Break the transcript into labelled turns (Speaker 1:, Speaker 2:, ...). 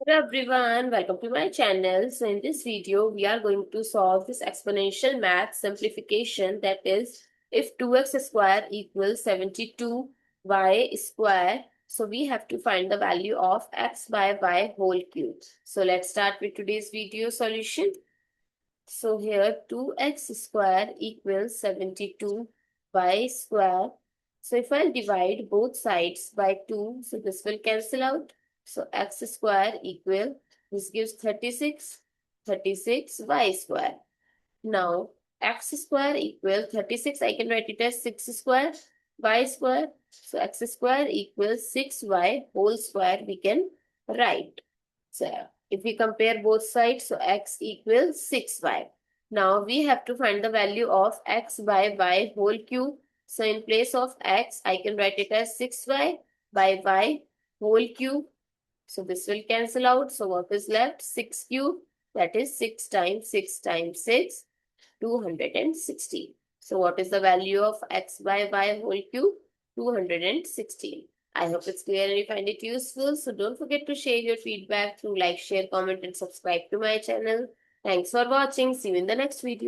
Speaker 1: Hello everyone, welcome to my channel. So in this video, we are going to solve this exponential math simplification, that is, if 2x square equals 72y square, so we have to find the value of x by y whole cube. So let's start with today's video solution. So here 2x square equals 72y square. So if I'll divide both sides by 2, so this will cancel out. So x square equal, this gives 36 y square. Now x square equal 36, I can write it as 6 square y square. So x square equals 6y whole square we can write. So if we compare both sides, so x equals 6y. Now we have to find the value of x by y whole cube. So in place of x, I can write it as 6y by y whole cube. So this will cancel out. So what is left? 6 cube. That is 6 times 6 times 6, 216. So what is the value of x by y whole cube? 216. I hope it's clear and you find it useful. So don't forget to share your feedback through like, share, comment and subscribe to my channel. Thanks for watching. See you in the next video.